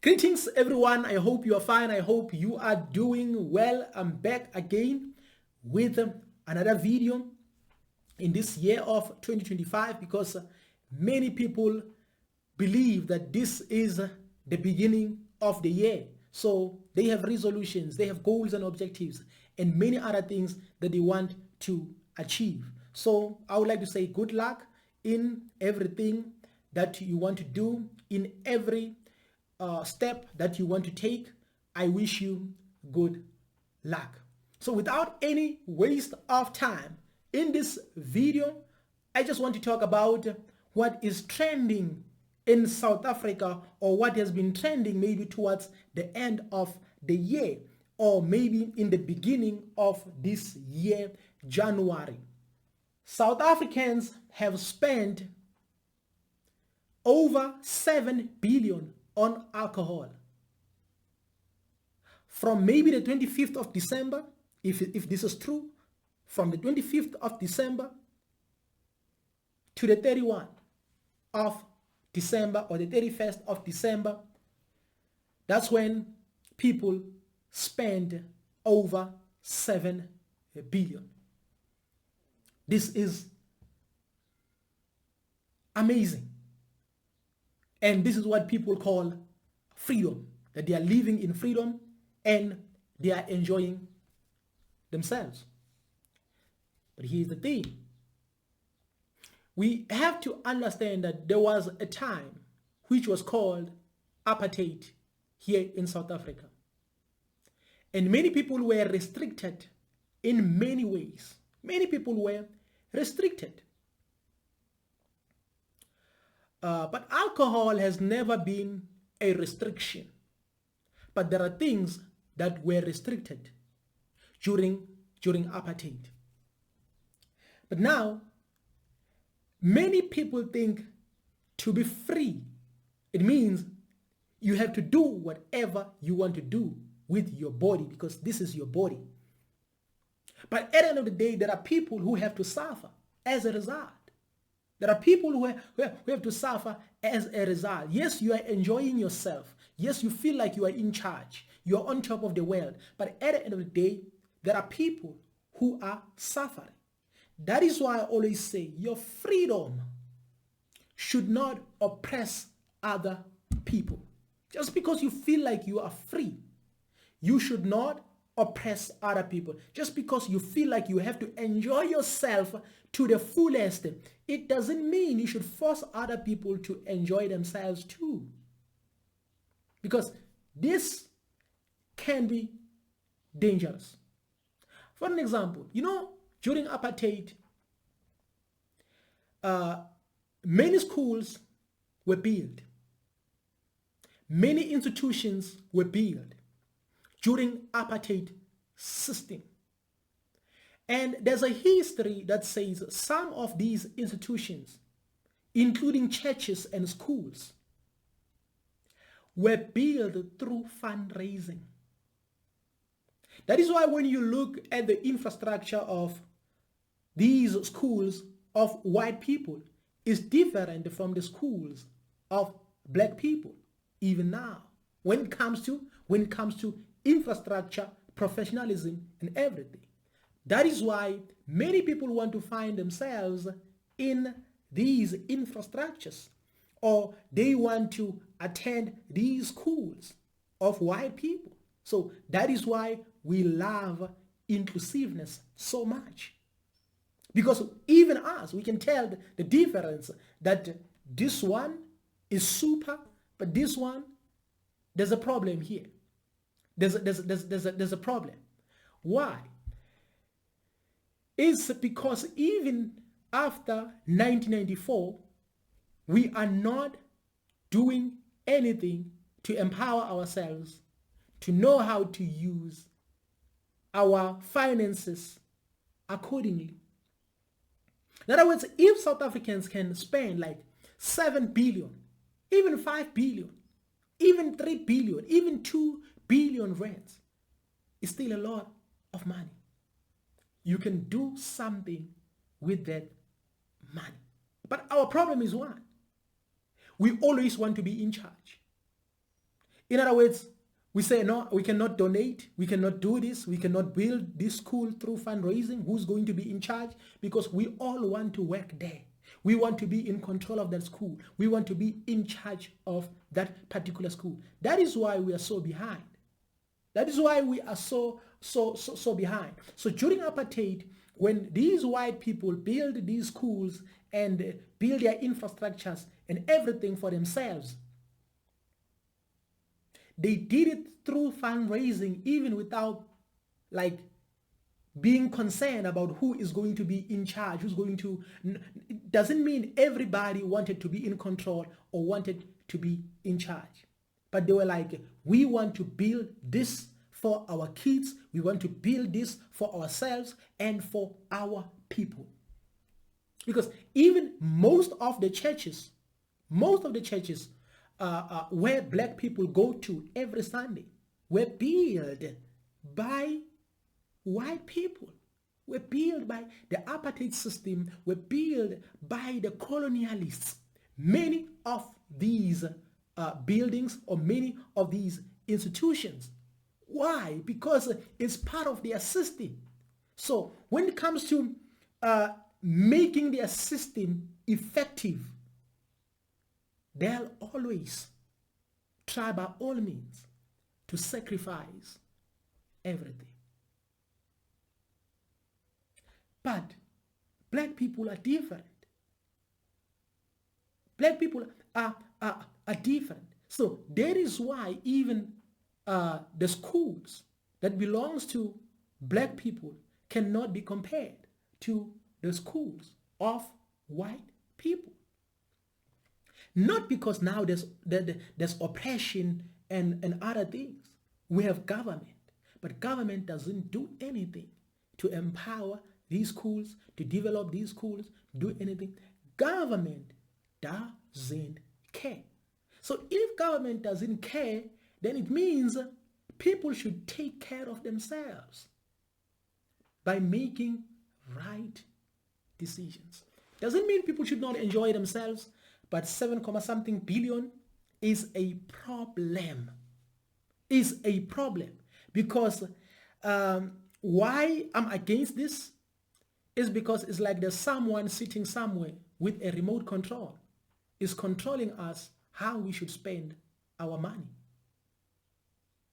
Greetings everyone, I hope you are fine, I hope you are doing well. I'm back again with another video in this year of 2025 because many people believe that this is the beginning of the year. So they have resolutions, they have goals and objectives and many other things that they want to achieve. So I would like to say good luck in everything that you want to do, in every step that you want to take. I wish you good luck. So without any waste of time, in this video, I just want to talk about what is trending in South Africa, or what has been trending maybe towards the end of the year, or maybe in the beginning of this year, January. South Africans have spent over 7 billion on alcohol. From maybe the 25th of December, if this is true, from the 25th of December to the 31st of December or the 31st of December, that's when people spend over 7 billion. This is amazing. And this is what people call freedom, that they are living in freedom and they are enjoying themselves. But here's the thing. We have to understand that there was a time which was called apartheid here in South Africa. And many people were restricted in many ways. Many people were restricted. But alcohol has never been a restriction. But there are things that were restricted during apartheid. But now, many people think to be free, it means you have to do whatever you want to do with your body because this is your body. But at the end of the day, there are people who have to suffer as a result. There are people who have to suffer as a result. Yes, you are enjoying yourself. Yes, you feel like you are in charge. You are on top of the world. But at the end of the day, there are people who are suffering. That is why I always say your freedom should not oppress other people. Just because you feel like you are free, you should not oppress other people. Just because you feel like you have to enjoy yourself to the fullest, it doesn't mean you should force other people to enjoy themselves too. Because this can be dangerous. For an example, during apartheid, many schools were built. Many institutions were built during apartheid system. And there's a history that says some of these institutions, including churches and schools, were built through fundraising. That is why when you look at the infrastructure of these schools of white people, it's different from the schools of black people, even now, when it comes to infrastructure, professionalism, and everything. That is why many people want to find themselves in these infrastructures, or they want to attend these schools of white people. So that is why we love inclusiveness so much. Because even us, we can tell the difference that this one is super, but this one, there's a problem here. There's a problem. Why? It's because even after 1994, we are not doing anything to empower ourselves, to know how to use our finances accordingly. In other words, if South Africans can spend like 7 billion, even 5 billion, even 3 billion, even 2 billion rands, it's still a lot of money. You can do something with that money. But our problem is one. We always want to be in charge. In other words, we say, no, we cannot donate, we cannot do this, we cannot build this school through fundraising. Who's going to be in charge? Because we all want to work there. We want to be in control of that school. We want to be in charge of that particular school. That is why we are so behind. That is why we are so behind. So during apartheid, when these white people build these schools and build their infrastructures and everything for themselves, they did it through fundraising, even without like being concerned about who is going to be in charge, who's going to. It doesn't mean everybody wanted to be in control or wanted to be in charge. But they were like, we want to build this for our kids. We want to build this for ourselves and for our people. Because even most of the churches where black people go to every Sunday were built by white people, were built by the apartheid system, were built by the colonialists. Many of these buildings or many of these institutions. Why? Because it's part of their system. So when it comes to making their system effective, they'll always try by all means to sacrifice everything. But black people are different. Black people are different. So that is why even the schools that belongs to black people cannot be compared to the schools of white people. Not because now there's oppression and other things. We have government, but government doesn't do anything to empower these schools, to develop these schools, do anything. Government doesn't care. So if government doesn't care, then it means people should take care of themselves by making right decisions. Doesn't mean people should not enjoy themselves, but 7 billion is a problem. Is a problem because why I'm against this is because it's like there's someone sitting somewhere with a remote control is controlling us how we should spend our money.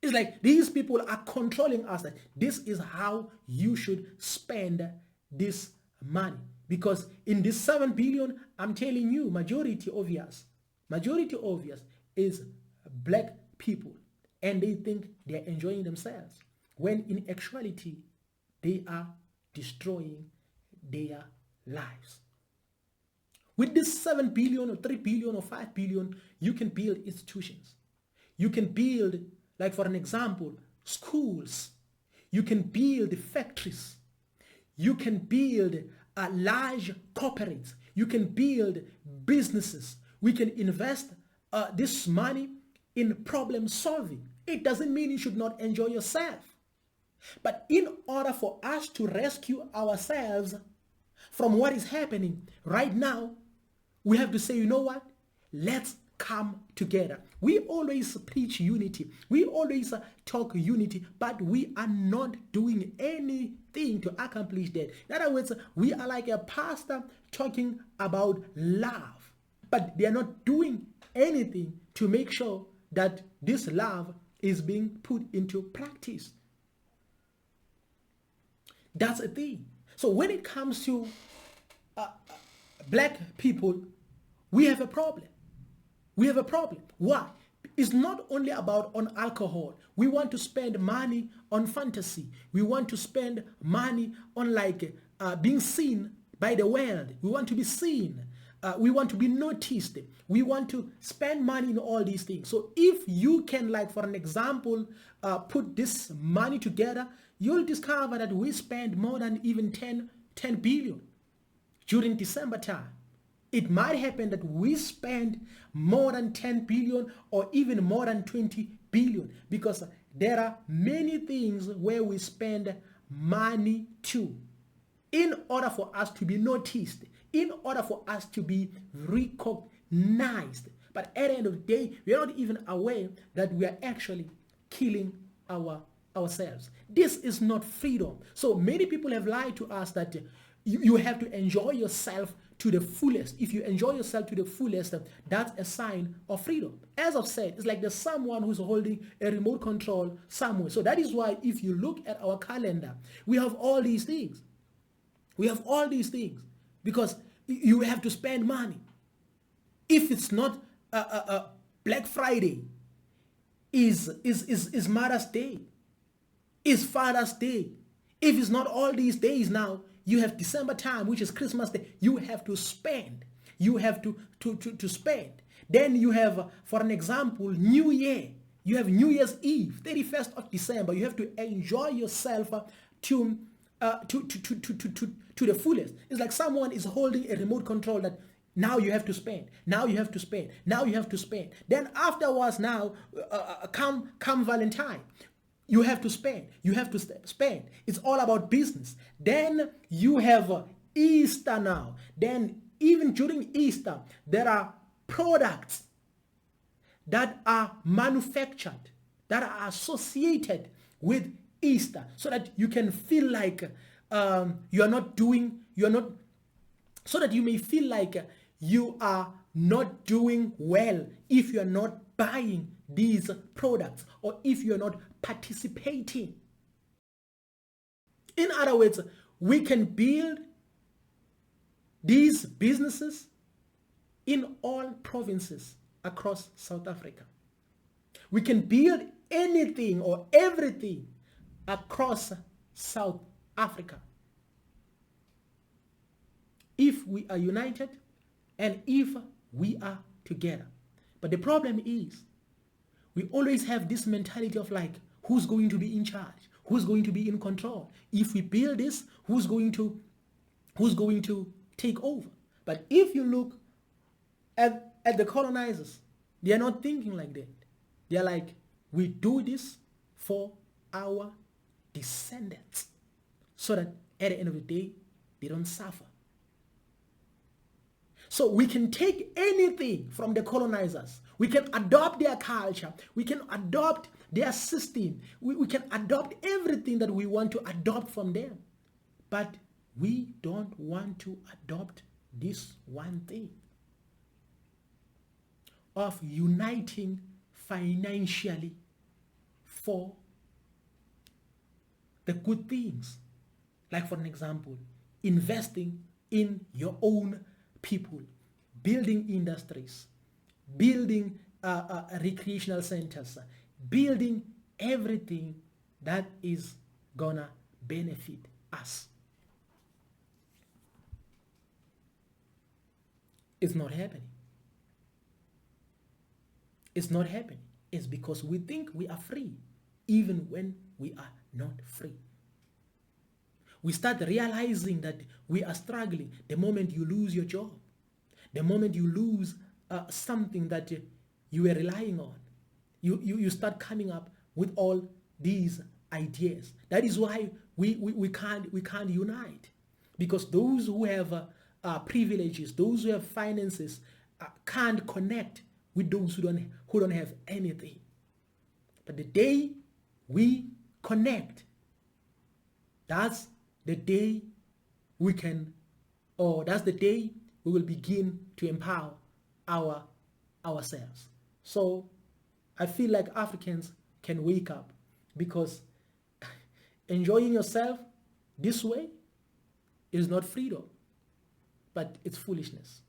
It's like these people are controlling us that this is how you should spend this money. Because in this 7 billion, I'm telling you, majority obvious is black people. And they think they're enjoying themselves. When in actuality, they are destroying their lives. With this 7 billion or 3 billion or 5 billion, you can build institutions. You can build, like for an example, schools. You can build factories. You can build large corporates. You can build businesses. We can invest this money in problem solving. It doesn't mean you should not enjoy yourself. But in order for us to rescue ourselves from what is happening right now, we have to say, you know what? Let's come together. We always preach unity. We always talk unity, but we are not doing anything to accomplish that. In other words, we are like a pastor talking about love, but they are not doing anything to make sure that this love is being put into practice. That's a thing. So when it comes to black people, we have a problem. We have a problem. Why? It's not only about on alcohol. We want to spend money on fantasy. We want to spend money on like being seen by the world. We want to be seen. We want to be noticed. We want to spend money in all these things. So if you can, like for an example, put this money together, you'll discover that we spend more than even 10 billion during December time. It might happen that we spend more than 10 billion or even more than 20 billion because there are many things where we spend money to in order for us to be noticed, in order for us to be recognized. But at the end of the day, we are not even aware that we are actually killing ourselves. This is not freedom. So many people have lied to us that you have to enjoy yourself to the fullest. If you enjoy yourself to the fullest, that's a sign of freedom. As I've said, it's like there's someone who's holding a remote control somewhere. So that is why if you look at our calendar, we have all these things. We have all these things because you have to spend money. If it's not Black Friday, is Mother's Day, is Father's Day. If it's not all these days now, you have December time, which is Christmas Day. You have to spend. You have to spend. Then you have, for an example, New Year. You have New Year's Eve, 31st of December. You have to enjoy yourself to the fullest. It's like someone is holding a remote control that now you have to spend. Now you have to spend. Now you have to spend. Then afterwards, now come Valentine. You have to spend. You have to spend. It's all about business. Then you have Easter now. Then even during Easter, there are products that are manufactured, that are associated with Easter, so that you can feel like so that you may feel like you are not doing well if you are not buying these products or if you are not participating. In other words, we can build these businesses in all provinces across South Africa. We can build anything or everything across South Africa if we are united and if we are together. But the problem is we always have this mentality of like, who's going to be in charge? Who's going to be in control? If we build this, who's going to take over? But if you look at the colonizers, they are not thinking like that. They are like, we do this for our descendants so that at the end of the day, they don't suffer. So we can take anything from the colonizers. We can adopt their culture. We can adopt their system. We can adopt everything that we want to adopt from them. But we don't want to adopt this one thing of uniting financially for the good things. Like for an example, investing in your own people, building industries, building recreational centers, building everything that is gonna benefit us. It's not happening. It's not happening. It's because we think we are free, even when we are not free. We start realizing that we are struggling the moment you lose your job, the moment you lose something that you were relying on. You start coming up with all these ideas. That is why we can't unite, because those who have privileges, those who have finances, can't connect with those who don't have anything. But the day we connect, that's the day we can, or that's the day we will begin to empower ourselves. So I feel like Africans can wake up, because enjoying yourself this way is not freedom, but it's foolishness.